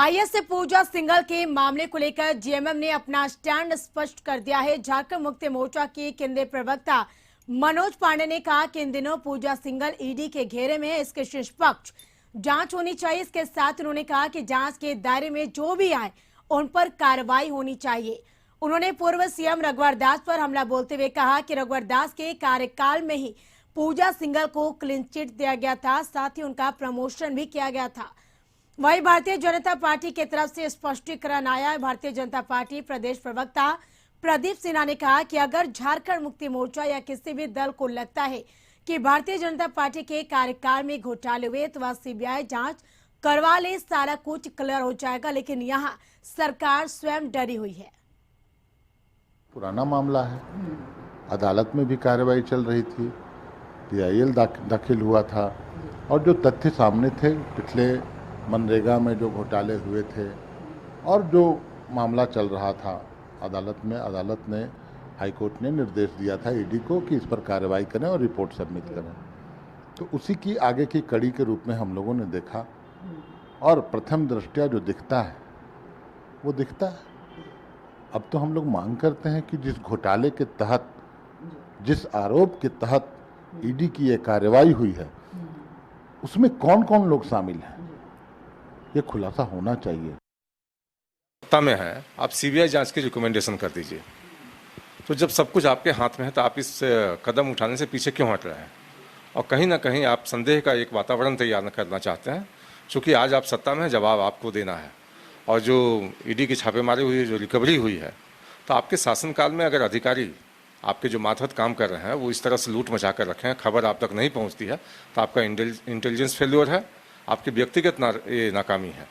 IAS पूजा सिंघल के मामले को लेकर जेएमएम ने अपना स्टैंड स्पष्ट कर दिया है। झारखंड मुक्ति मोर्चा के केंद्रीय प्रवक्ता मनोज पांडे ने कहा कि इन दिनों पूजा सिंघल ईडी के घेरे में है, इसके निष्पक्ष जांच होनी चाहिए। इसके साथ उन्होंने कहा कि जांच के दायरे में जो भी आए उन पर कार्रवाई होनी चाहिए। उन्होंने पूर्व सीएम रघुवर दास पर हमला बोलते हुए कहा कि रघुवर दास के कार्यकाल में ही पूजा सिंघल को क्लीन चिट दिया गया था, साथ ही उनका प्रमोशन भी किया गया था। वहीं भारतीय जनता पार्टी की तरफ से स्पष्टीकरण आया है। भारतीय जनता पार्टी प्रदेश प्रवक्ता प्रदीप सिन्हा ने कहा कि अगर झारखंड मुक्ति मोर्चा या किसी भी दल को लगता है कि भारतीय जनता पार्टी के कार्यकाल में घोटाले हुए तो वह सीबीआई जांच करवा ले, सारा कुछ क्लियर हो जाएगा। लेकिन यहाँ सरकार स्वयं डरी हुई है। पुराना मामला है, अदालत में भी कार्रवाई चल रही थी, पीआईएल दाखिल हुआ था और जो तथ्य सामने थे, पिछले मनरेगा में जो घोटाले हुए थे और जो मामला चल रहा था अदालत में, अदालत ने, हाईकोर्ट ने निर्देश दिया था ईडी को कि इस पर कार्रवाई करें और रिपोर्ट सबमिट करें। तो उसी की आगे की कड़ी के रूप में हम लोगों ने देखा और प्रथम दृष्टया जो दिखता है वो दिखता है। अब तो हम लोग मांग करते हैं कि जिस घोटाले के तहत, जिस आरोप के तहत ईडी की ये कार्रवाई हुई है, उसमें कौन कौन लोग शामिल हैं, ये खुलासा होना चाहिए। सत्ता में है, आप सीबीआई जांच की रिकमेंडेशन कर दीजिए। तो जब सब कुछ आपके हाथ में है तो आप इस कदम उठाने से पीछे क्यों हट रहे हैं? और कहीं ना कहीं आप संदेह का एक वातावरण तैयार करना चाहते हैं। क्योंकि आज आप सत्ता में हैं, जवाब आपको देना है। और जो ईडी की छापेमारी हुई, जो रिकवरी हुई है, तो आपके शासनकाल में अगर अधिकारी आपके जो मातहत काम कर रहे हैं वो इस तरह से लूट मचा कर रखे हैं, खबर आप तक नहीं पहुंचती है, तो आपका इंटेलिजेंस फेल्योर है, आपकी व्यक्तिगत नाकामी है।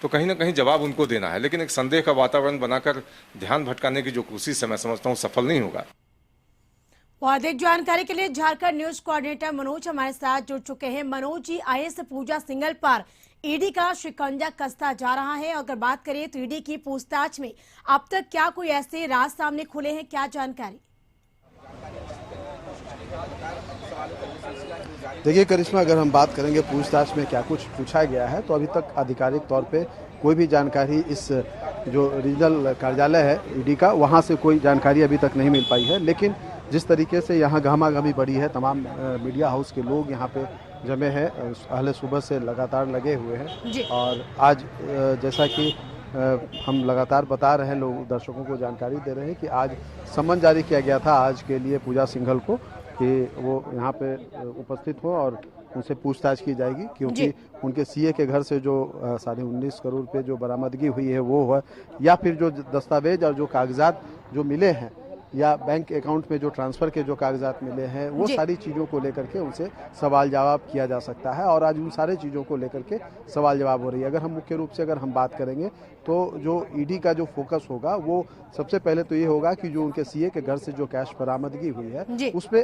तो कहीं ना कहीं जवाब उनको देना है। लेकिन एक संदेह का वातावरण बनाकर ध्यान भटकाने की जो कोशिश है, मैं समझता हूँ सफल नहीं होगा। और अधिक जानकारी के लिए झारखंड न्यूज कोऑर्डिनेटर मनोज हमारे साथ जुड़ चुके हैं। मनोज जी, आईएएस पूजा सिंघल पर ईडी का शिकंजा कसता जा रहा है। अगर बात करें तो ईडी की पूछताछ में अब तक क्या कोई ऐसे राज सामने खुले हैं, क्या जानकारी? देखिए करिश्मा, अगर हम बात करेंगे पूछताछ में क्या कुछ पूछा गया है, तो अभी तक आधिकारिक तौर पे कोई भी जानकारी इस जो रीजनल कार्यालय है ईडी का, वहाँ से कोई जानकारी अभी तक नहीं मिल पाई है। लेकिन जिस तरीके से यहाँ गहमागहमी बढ़ी है, तमाम मीडिया हाउस के लोग यहाँ पे जमे हैं, पहले सुबह से लगातार लगे हुए हैं। और आज जैसा कि हम लगातार बता रहे हैं, लोग दर्शकों को जानकारी दे रहे हैं कि आज सम्मन जारी किया गया था आज के लिए पूजा सिंघल को कि वो यहाँ पे उपस्थित हो और उनसे पूछताछ की जाएगी। क्योंकि उनके सीए के घर से जो 19.5 करोड़ रुपये जो बरामदगी हुई है वो है, या फिर जो दस्तावेज और जो कागजात जो मिले हैं, या बैंक अकाउंट में जो ट्रांसफर के जो कागजात मिले हैं, वो सारी चीज़ों को लेकर के उनसे सवाल जवाब किया जा सकता है। और आज उन सारे चीज़ों को लेकर के सवाल जवाब हो रही है। अगर हम मुख्य रूप से अगर हम बात करेंगे तो जो ईडी का जो फोकस होगा वो सबसे पहले तो ये होगा कि जो उनके सीए के घर से जो कैश बरामदगी हुई है उसमें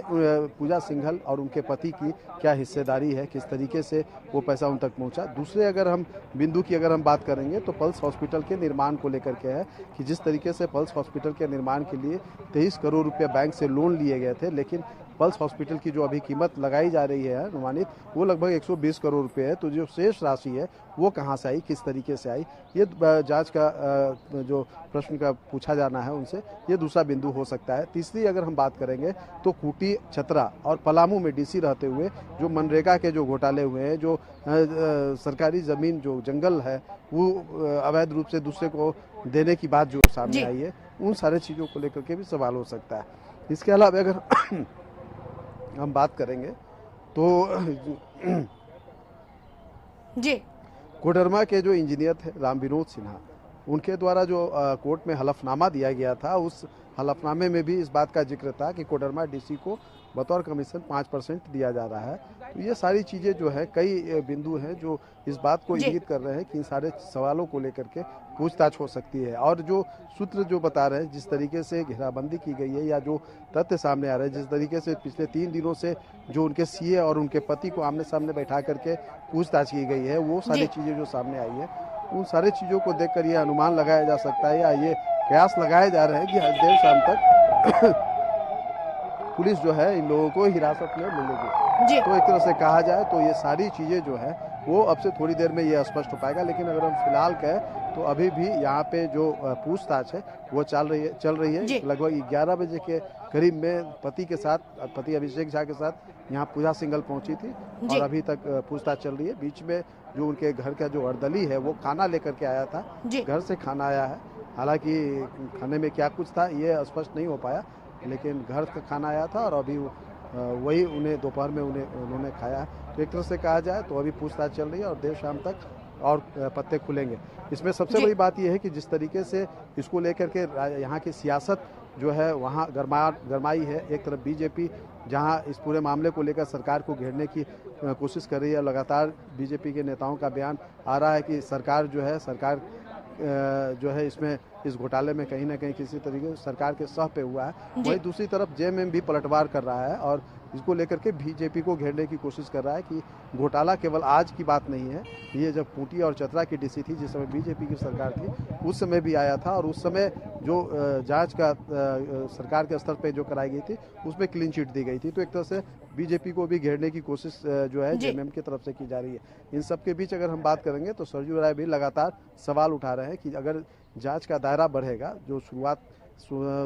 पूजा सिंघल और उनके पति की क्या हिस्सेदारी है, किस तरीके से वो पैसा उन तक पहुंचा। दूसरे अगर हम बिंदु की अगर हम बात करेंगे तो पल्स हॉस्पिटल के निर्माण को लेकर के है कि जिस तरीके से पल्स हॉस्पिटल के निर्माण के लिए 23 करोड़ रुपये बैंक से लोन लिए गए थे, लेकिन पल्स हॉस्पिटल की जो अभी कीमत लगाई जा रही है अनुमानित, वो लगभग 120 करोड़ रुपए है। तो जो शेष राशि है वो कहाँ से आई, किस तरीके से आई, ये जांच का जो प्रश्न का पूछा जाना है उनसे, ये दूसरा बिंदु हो सकता है। तीसरी अगर हम बात करेंगे तो खूंटी, छतरा और पलामू में डीसी रहते हुए जो मनरेगा के जो घोटाले हुए हैं, जो सरकारी जमीन जो जंगल है वो अवैध रूप से दूसरे को देने की बात जो सामने आई है, उन सारे चीज़ों को लेकर के भी सवाल हो सकता है। इसके अलावा अगर हम बात करेंगे तो जी, कोडरमा के जो इंजीनियर थे राम विनोद सिन्हा, उनके द्वारा जो कोर्ट में हलफनामा दिया गया था, उस हलफनामे में भी इस बात का जिक्र था कि कोडरमा डीसी को बतौर कमीशन 5% दिया जा रहा है। तो ये सारी चीज़ें जो है, कई बिंदु हैं जो इस बात को इंगित कर रहे हैं कि इन सारे सवालों को लेकर के पूछताछ हो सकती है। और जो सूत्र जो बता रहे हैं, जिस तरीके से घेराबंदी की गई है या जो तथ्य सामने आ रहे हैं, जिस तरीके से पिछले 3 दिनों से जो उनके सीए और उनके पति को आमने सामने बैठा करके पूछताछ की गई है, वो सारी चीज़ें जो सामने आई है, उन सारी चीज़ों को देखकर ये अनुमान लगाया जा सकता है या ये कयास लगाए जा रहे हैं कि आज देर शाम तक पुलिस जो है इन लोगों को हिरासत में ले लेगी। तो एक तरह से कहा जाए तो ये सारी चीज़ें जो है वो अब से थोड़ी देर में ये स्पष्ट हो पाएगा। लेकिन अगर हम फिलहाल कहें तो अभी भी यहाँ पे जो पूछताछ है वो चल रही जी। है। लगभग 11 बजे के करीब में पति अभिषेक झा के साथ यहाँ पूजा सिंघल पहुंची थी जी। और अभी तक पूछताछ चल रही है। बीच में जो उनके घर का जो अर्दली है वो खाना लेकर के आया था, जी। घर से खाना आया है। हालांकि खाने में क्या कुछ था ये स्पष्ट नहीं हो पाया, लेकिन घर का खाना आया था और अभी वही उन्हें दोपहर में उन्होंने खाया है। तो एक तरह से कहा जाए तो अभी पूछताछ चल रही है और देर शाम तक और पत्ते खुलेंगे। इसमें सबसे जी। बड़ी बात यह है कि जिस तरीके से इसको लेकर के यहाँ की सियासत जो है वहाँ गरमाई है। एक तरफ बीजेपी जहाँ इस पूरे मामले को लेकर सरकार को घेरने की कोशिश कर रही है। लगातार बीजेपी के नेताओं का बयान आ रहा है कि सरकार जो है इसमें इस घोटाले में कहीं ना कहीं किसी तरीके से सरकार के सह पे हुआ है। वहीं दूसरी तरफ जेएमएम भी पलटवार कर रहा है और इसको लेकर के बीजेपी को घेरने की कोशिश कर रहा है कि घोटाला केवल आज की बात नहीं है। ये जब खूंटी और चतरा की डीसी थी, जिस समय बीजेपी की सरकार थी, उस समय भी आया था और उस समय जो जांच का सरकार के स्तर पे जो कराई गई थी उसमें क्लीन चिट दी गई थी। तो एक तरह से बीजेपी को भी घेरने की कोशिश जो है जेएमएम की तरफ से की जा रही है। इन सब के बीच अगर हम बात करेंगे तो सरजू राय भी लगातार सवाल उठा रहे हैं कि अगर जांच का दायरा बढ़ेगा, जो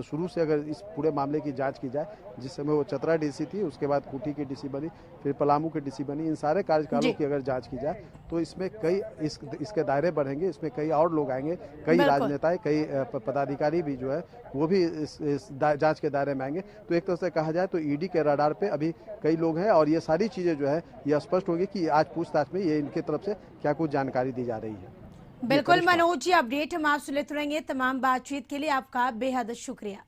शुरू से अगर इस पूरे मामले की जांच की जाए, जिस समय वो चतरा डीसी थी, उसके बाद खूंटी की डीसी बनी, फिर पलामू की डीसी बनी, इन सारे कार्यकालों की अगर जांच की जाए तो इसमें कई इसके दायरे बढ़ेंगे। इसमें कई और लोग आएंगे, कई राजनेताएं, कई पदाधिकारी भी जो है वो भी इस जांच के दायरे में आएंगे। तो एक तरह से कहा जाए तो ईडी के रडार पे अभी कई लोग हैं और ये सारी चीजें जो है ये स्पष्ट होगी कि आज पूछताछ में ये इनकी तरफ से क्या कुछ जानकारी दी जा रही है। बिल्कुल मनोज जी, अपडेट हम आपसे लेते रहेंगे। तमाम बातचीत के लिए आपका बेहद शुक्रिया।